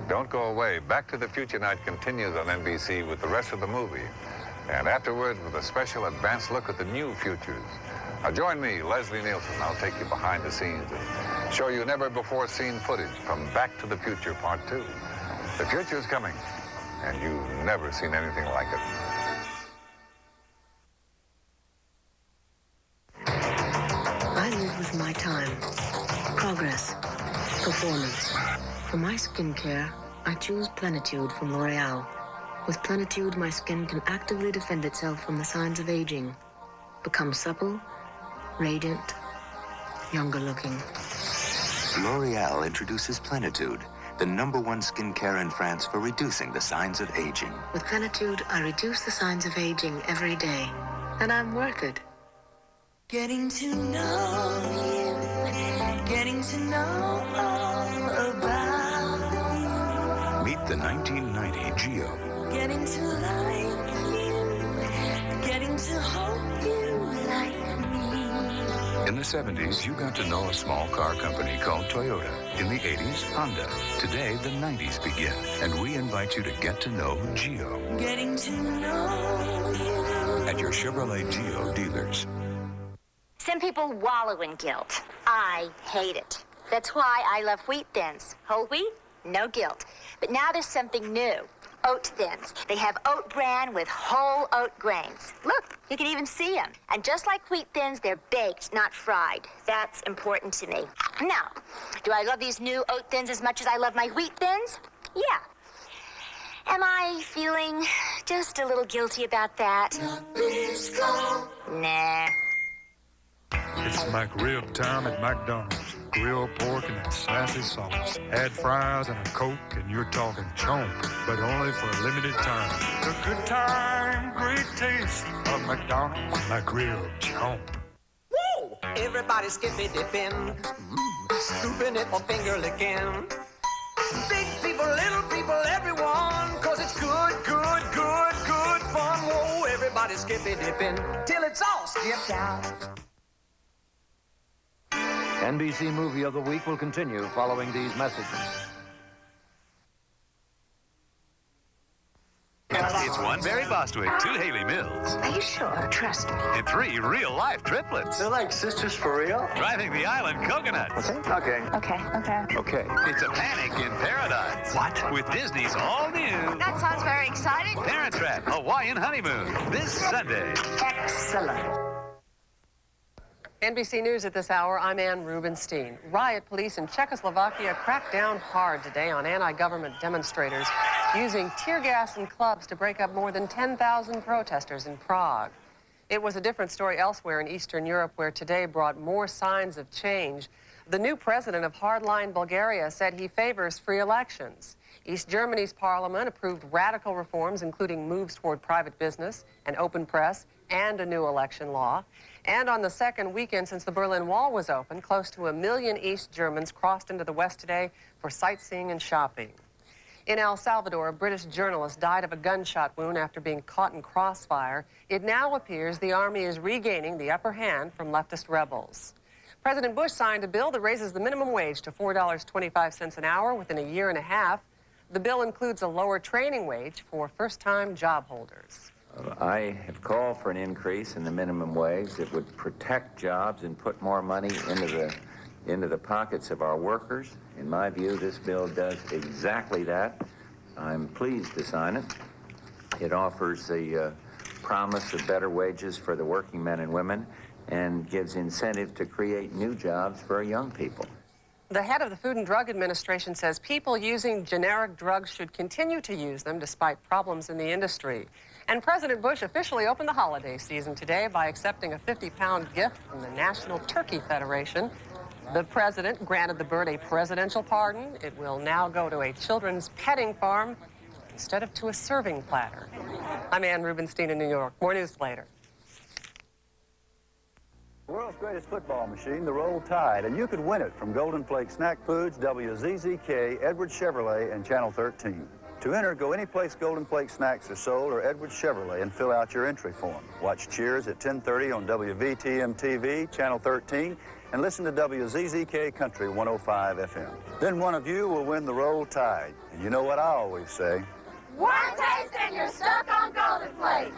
Don't go away. Back to the Future Night continues on NBC with the rest of the movie. And afterwards, with a special advanced look at the new futures. Now join me, Leslie Nielsen. I'll take you behind the scenes and show you never-before-seen footage from Back to the Future Part 2. The future's coming, and you've never seen anything like it. I live with my time, progress, performance. For my skincare, I choose Plenitude from L'Oreal. With Plenitude, my skin can actively defend itself from the signs of aging, become supple, radiant, younger looking. L'Oreal introduces Plenitude, the #1 skincare in France for reducing the signs of aging. With Plenitude, I reduce the signs of aging every day, and I'm worth it. Getting to know you, getting to know all about you. Meet the 1990 Geo. Getting to like you, getting to hope you like me. In the 70s, you got to know a small car company called Toyota. In the 80s, Honda. Today, the 90s begin, and we invite you to get to know Geo. Getting to know you. At your Chevrolet Geo dealers. Some people wallow in guilt. I hate it. That's why I love Wheat Thins. Whole wheat, no guilt. But now there's something new. Oat Thins. They have oat bran with whole oat grains. Look, you can even see them. And just like Wheat Thins, they're baked, not fried. That's important to me. Now, do I love these new Oat Thins as much as I love my Wheat Thins? Yeah. Am I feeling just a little guilty about that? Nah. It's McRib time at McDonald's. Grilled pork and a sassy sauce. Add fries and a Coke and you're talking chomp, but only for a limited time. The good time, great taste of McDonald's. McRib chomp. Whoa! Everybody skippy dipping, scooping it or finger licking. Big people, little people, everyone, 'cause it's good, good, good, good fun. Whoa! Everybody skippy dipping till it's all skipped out. NBC Movie of the Week will continue following these messages. It's 1 Barry Bostwick, 2 Haley Mills. Are you sure? Trust me. And 3 real-life triplets. They're like sisters for real? Driving the island coconuts. Okay. Okay. It's a panic in paradise. What? With Disney's all-new That sounds very exciting. Parent Trap Hawaiian Honeymoon this Sunday. Excellent. NBC News at this hour, I'm Ann Rubenstein. Riot police in Czechoslovakia cracked down hard today on anti-government demonstrators, using tear gas and clubs to break up more than 10,000 protesters in Prague. It was a different story elsewhere in Eastern Europe, where today brought more signs of change. The new president of hardline Bulgaria said he favors free elections. East Germany's parliament approved radical reforms, including moves toward private business, an open press, and a new election law. And on the second weekend since the Berlin Wall was open, close to 1 million East Germans crossed into the West today for sightseeing and shopping. In El Salvador, a British journalist died of a gunshot wound after being caught in crossfire. It now appears the army is regaining the upper hand from leftist rebels. President Bush signed a bill that raises the minimum wage to $4.25 an hour within a year and a half. The bill includes a lower training wage for first-time job holders. I have called for an increase in the minimum wage that would protect jobs and put more money into the pockets of our workers. In my view, this bill does exactly that. I'm pleased to sign it. It offers the promise of better wages for the working men and women and gives incentive to create new jobs for our young people. The head of the Food and Drug Administration says people using generic drugs should continue to use them despite problems in the industry. And President Bush officially opened the holiday season today by accepting a 50-pound gift from the National Turkey Federation. The president granted the bird a presidential pardon. It will now go to a children's petting farm instead of to a serving platter. I'm Ann Rubenstein in New York. More news later. The world's greatest football machine, the Roll Tide, and you could win it from Golden Flake Snack Foods, WZZK, Edwards Chevrolet, and Channel 13. To enter, go any place Golden Flake snacks are sold or Edwards Chevrolet and fill out your entry form. Watch Cheers at 10:30 on WVTM-13, Channel 13, and listen to WZZK Country 105 FM. Then one of you will win the Roll Tide. And you know what I always say? One taste and you're stuck on Golden Flake.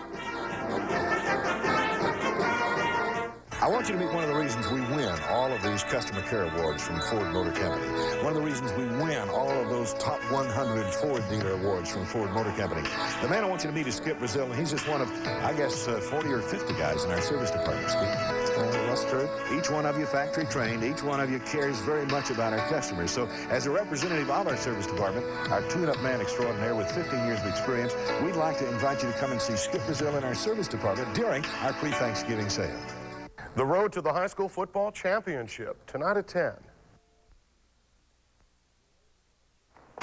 I want you to meet one of the reasons we win all of these customer care awards from Ford Motor Company. One of the reasons we win all of those top 100 Ford dealer awards from Ford Motor Company. The man I want you to meet is Skip Brazil, and he's just one of, I guess, 40 or 50 guys in our service department, Skip. That's true. Each one of you factory trained. Each one of you cares very much about our customers. So as a representative of our service department, our tune-up man extraordinaire with 15 years of experience, we'd like to invite you to come and see Skip Brazil in our service department during our pre-Thanksgiving sale. The road to the high school football championship, tonight at 10.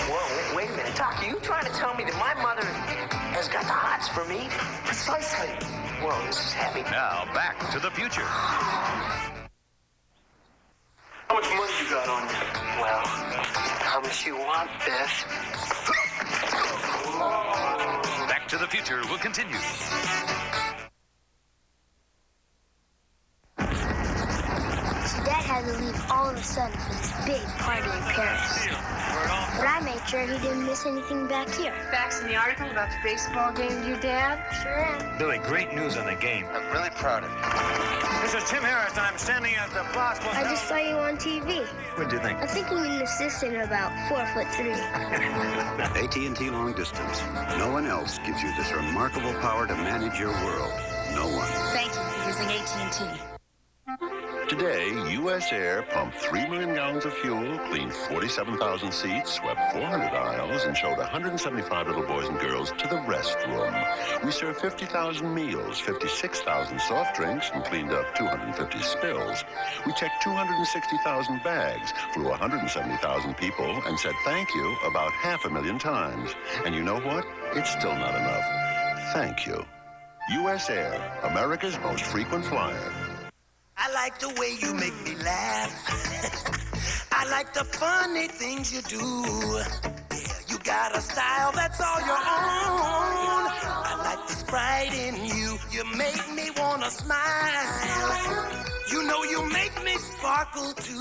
Whoa, wait a minute. Doc, are you trying to tell me that my mother has got the hots for me? Precisely. Whoa, this is heavy. Now, back to the future. How much money you got on you? Well, how much you want, Beth? Back to the future will continue. Dad had to leave all of a sudden for this big party in Paris. But I made sure he didn't miss anything back here. Facts in the article about the baseball game, your dad? Sure am. Billy, great news on the game. I'm really proud of you. This is Tim Harris, and I'm standing at the Plaza. I just saw you on TV. What do you think? I think you need an assistant about 4'3". AT&T Long Distance. No one else gives you this remarkable power to manage your world. No one. Thank you for using AT&T. Today, U.S. Air pumped 3 million gallons of fuel, cleaned 47,000 seats, swept 400 aisles, and showed 175 little boys and girls to the restroom. We served 50,000 meals, 56,000 soft drinks, and cleaned up 250 spills. We checked 260,000 bags, flew 170,000 people, and said thank you about 500,000 times. And you know what? It's still not enough. Thank you. U.S. Air, America's most frequent flyer. I like the way you make me laugh. I like the funny things you do. Yeah, you got a style that's all your own. I like the sprite in you. You make me wanna smile. You know you make me sparkle too.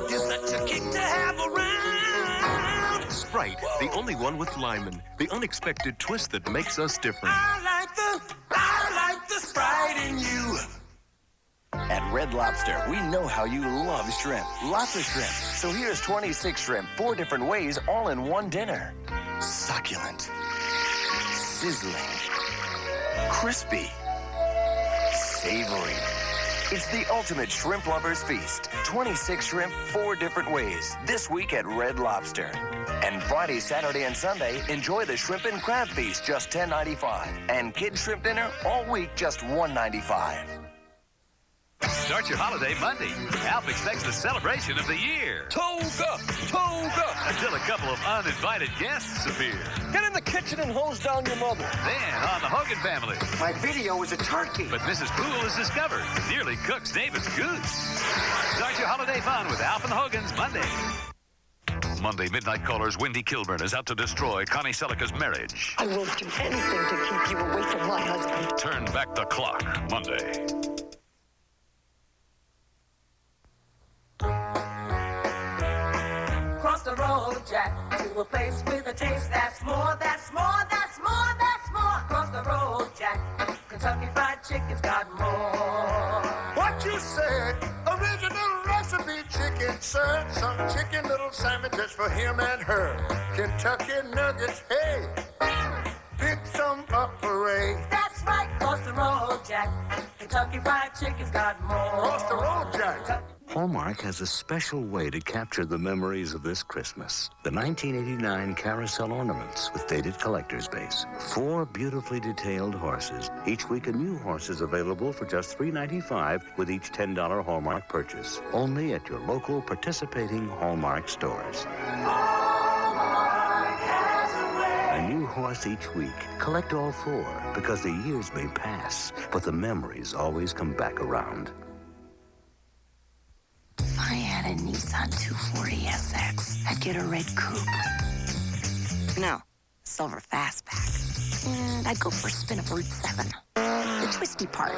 You're such a kick to have around. Sprite, the only one with Lyman. The unexpected twist that makes us different. I like the sprite in you. At Red Lobster, we know how you love shrimp. Lots of shrimp. So here's 26 shrimp, 4 different ways, all in one dinner. Succulent. Sizzling. Crispy. Savory. It's the ultimate shrimp lover's feast. 26 shrimp, 4 different ways. This week at Red Lobster. And Friday, Saturday, and Sunday, enjoy the shrimp and crab feast, just $10.95. And kid shrimp dinner, all week, just $1.95. Start your holiday Monday. Alf expects the celebration of the year. Toga! Toga! Until a couple of uninvited guests appear. Get in the kitchen and hose down your mother. Then on the Hogan family. My video is a turkey. But Mrs. Poole is discovered. Nearly cooks David's goose. Start your holiday fun with Alf and the Hogans Monday. Monday, Midnight Caller's Wendy Kilburn is out to destroy Connie Selica's marriage. I will do anything to keep you away from my husband. Turn back the clock Monday. Cross the road, Jack, to a place with a taste that's more, that's more, that's more, that's more. Cross the road, Jack, Kentucky Fried Chicken's got more. What you said, original recipe chicken, sir. Some chicken little sandwiches for him and her. Kentucky nuggets, hey, pick some up for Ray. That's right, cross the road, Jack, Kentucky Fried Chicken's got more. Cross the road, Jack. Hallmark has a special way to capture the memories of this Christmas. The 1989 carousel ornaments with dated collector's base. 4 beautifully detailed horses. Each week a new horse is available for just $3.95 with each $10 Hallmark purchase. Only at your local participating Hallmark stores. Hallmark has a way. A new horse each week. Collect all 4 because the years may pass, but the memories always come back around. If I had a Nissan 240 SX, I'd get a red coupe. No, silver fastback. And I'd go for a spin of Route 7. The twisty part,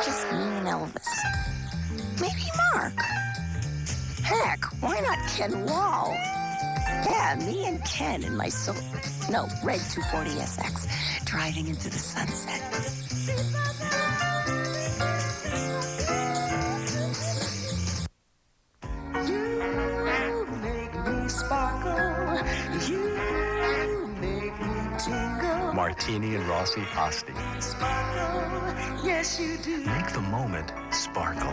just me and Elvis. Maybe Mark. Heck, why not Ken Wall? Yeah, me and Ken in my red 240SX, driving into the sunset. You make me sparkle. You make me tingle. Martini and Rossi Asti. Sparkle, yes you do. Make the moment sparkle.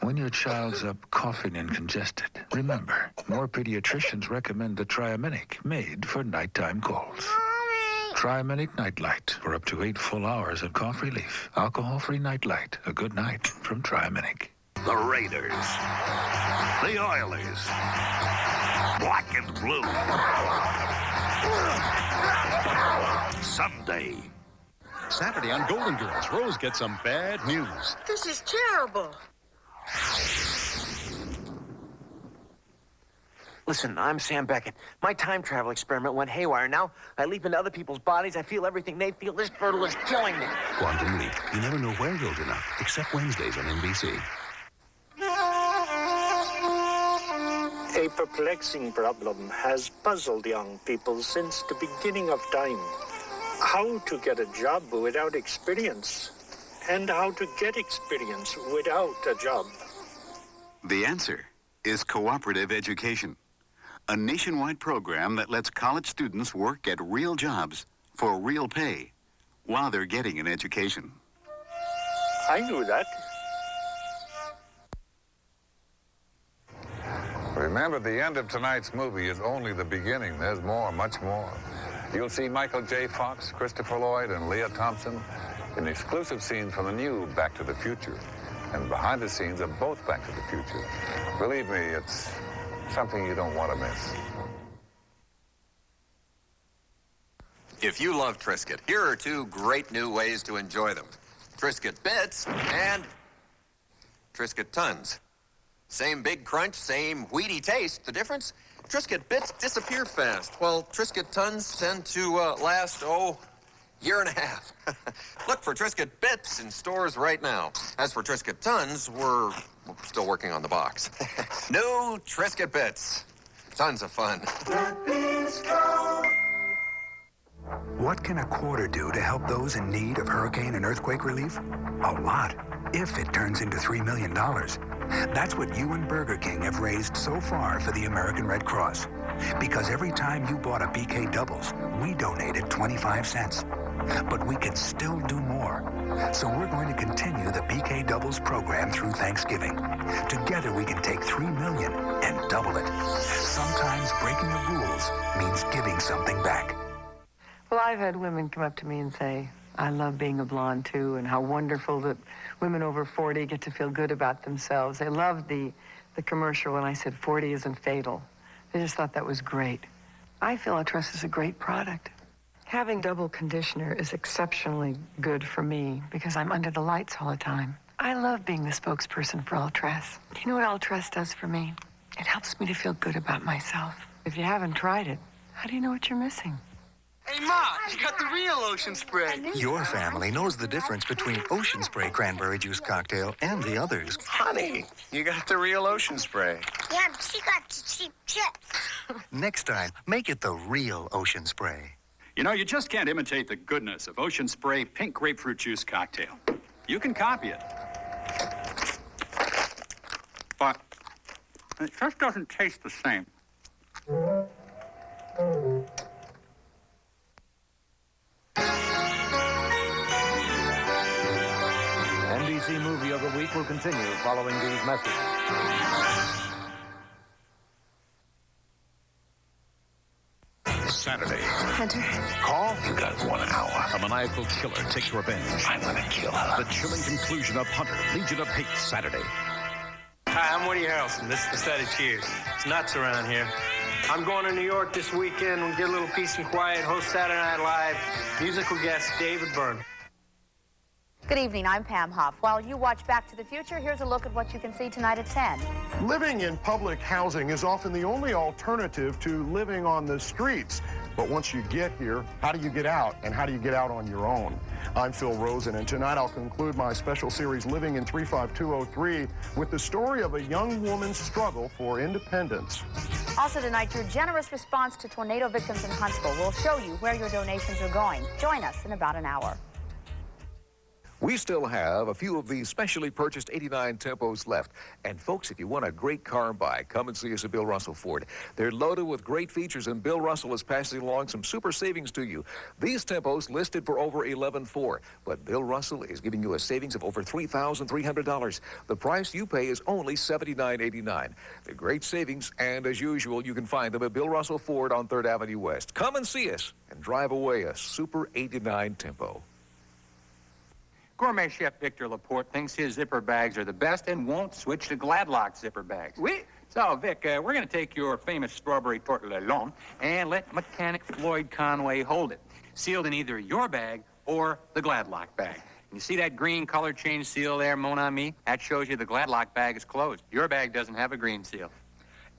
When your child's up coughing and congested, remember, more pediatricians recommend the Triaminic, made for nighttime colds. Mommy! Triaminic Nightlight for up to 8 full hours of cough relief. Alcohol-free Nightlight, a good night from Triaminic. The Raiders. The Oilers. Black and blue. Someday. Saturday on Golden Girls, Rose gets some bad news. This is terrible. Listen, I'm Sam Beckett. My time travel experiment went haywire. Now I leap into other people's bodies. I feel everything they feel. This turtle is killing me. Quantum Leap. You never know where you'll turn up, except Wednesdays on NBC. A perplexing problem has puzzled young people since the beginning of time. How to get a job without experience, and how to get experience without a job. The answer is cooperative education, a nationwide program that lets college students work at real jobs for real pay while they're getting an education. I knew that. Remember, the end of tonight's movie is only the beginning. There's more, much more. You'll see Michael J. Fox, Christopher Lloyd, and Leah Thompson in exclusive scenes from the new Back to the Future and behind the scenes of both Back to the Future. Believe me, it's something you don't want to miss. If you love Triscuit, here are 2 great new ways to enjoy them. Triscuit Bits and Triscuit Tons. Same big crunch, same wheaty taste. The difference? Triscuit Bits disappear fast, while Triscuit Tons tend to last, year and a half. Look for Triscuit Bits in stores right now. As for Triscuit Tons, we're still working on the box. New Triscuit Bits. Tons of fun. What can a quarter do to help those in need of hurricane and earthquake relief? A lot, if it turns into $3 million. That's what you and Burger King have raised so far for the American Red Cross. Because every time you bought a BK Doubles, we donated 25 cents. But we could still do more. So we're going to continue the BK Doubles program through Thanksgiving. Together we can take $3 million and double it. Sometimes breaking the rules means giving something back. Well, I've had women come up to me and say, I love being a blonde, too, and how wonderful that women over 40 get to feel good about themselves. They loved the commercial when I said 40 isn't fatal. They just thought that was great. I feel Ultress is a great product. Having double conditioner is exceptionally good for me because I'm under the lights all the time. I love being the spokesperson for Ultress. Do you know what Ultress does for me? It helps me to feel good about myself. If you haven't tried it, how do you know what you're missing? Hey, Ma, you got the real Ocean Spray. Your family knows the difference between Ocean Spray Cranberry Juice Cocktail and the others. Honey, you got the real Ocean Spray. Yeah, but she got the cheap chips. Next time, make it the real Ocean Spray. You know, you just can't imitate the goodness of Ocean Spray Pink Grapefruit Juice Cocktail. You can copy it, but it just doesn't taste the same. NBC Movie of the Week will continue following these messages. Saturday. Hunter. Call? You got 1 hour. A maniacal killer takes revenge. I'm gonna kill her. The chilling conclusion of Hunter, Legion of Hate, Saturday. Hi, I'm Woody Harrelson. This is the set of Cheers. It's nuts around here. I'm going to New York this weekend. We'll get a little peace and quiet, host Saturday Night Live. Musical guest David Byrne. Good evening, I'm Pam Huff. While you watch Back to the Future, here's a look at what you can see tonight at 10. Living in public housing is often the only alternative to living on the streets. But once you get here, how do you get out? And how do you get out on your own? I'm Phil Rozen, and tonight I'll conclude my special series, Living in 35203, with the story of a young woman's struggle for independence. Also tonight, your generous response to tornado victims in Huntsville will show you where your donations are going. Join us in about an hour. We still have a few of these specially purchased 89 Tempos left. And folks, if you want a great car and buy, come and see us at Bill Russell Ford. They're loaded with great features, and Bill Russell is passing along some super savings to you. These Tempos listed for over $11,400, but Bill Russell is giving you a savings of over $3,300. The price you pay is only $79.89. They're great savings, and as usual, you can find them at Bill Russell Ford on 3rd Avenue West. Come and see us and drive away a super 89 Tempo. Gourmet chef Victor Laporte thinks his zipper bags are the best and won't switch to Gladlock zipper bags. Oui. So, Vic, we're going to take your famous strawberry tortellone and let mechanic Floyd Conway hold it, sealed in either your bag or the Gladlock bag. And you see that green color change seal there, mon ami? That shows you the Gladlock bag is closed. Your bag doesn't have a green seal.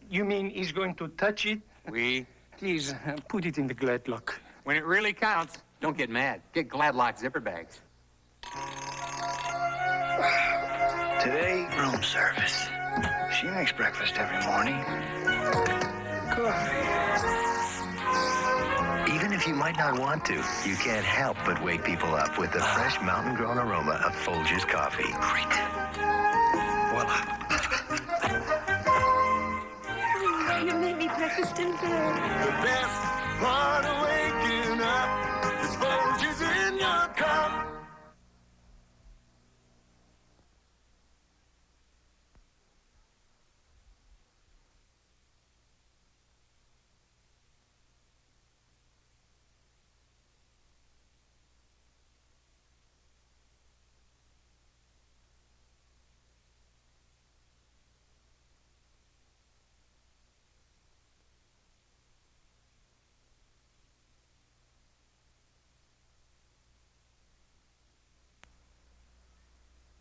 You mean he's going to touch it? Oui. Please, put it in the Gladlock. When it really counts, don't get mad. Get Gladlock zipper bags. Today, room service. She makes breakfast every morning. Coffee. Even if you might not want to, you can't help but wake people up with the fresh mountain-grown aroma of Folgers coffee. Great. Voila. You made me breakfast in bed. The best part of waking up is Folgers in your cup.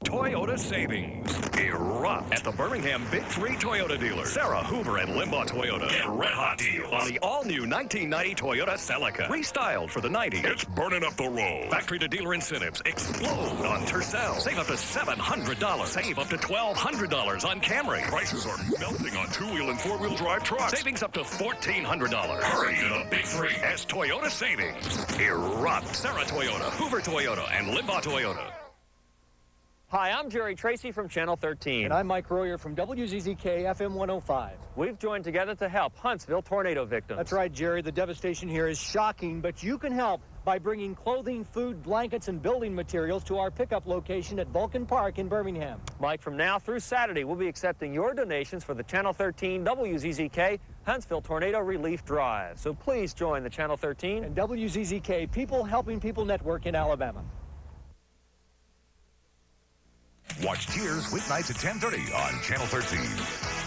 Toyota savings erupt at the Birmingham Big 3 Toyota dealers. Sarah, Hoover, and Limbaugh Toyota get red hot deals on the all-new 1990 Toyota Celica. Restyled for the 90s. It's burning up the road. Factory-to-dealer incentives explode on Tercel. Save up to $700. Save up to $1,200 on Camry. Prices are melting on two-wheel and four-wheel drive trucks. Savings up to $1,400. Hurry to the Big 3 as Toyota savings erupt. Sarah Toyota, Hoover Toyota, and Limbaugh Toyota. Hi, I'm Jerry Tracey from Channel 13. And I'm Mike Royer from WZZK FM 105. We've joined together to help Huntsville tornado victims. That's right, Jerry. The devastation here is shocking, but you can help by bringing clothing, food, blankets, and building materials to our pickup location at Vulcan Park in Birmingham. Mike, from now through Saturday, we'll be accepting your donations for the Channel 13 WZZK Huntsville Tornado Relief Drive. So please join the Channel 13 and WZZK People Helping People Network in Alabama. Watch Cheers weeknights at 10:30 on Channel 13.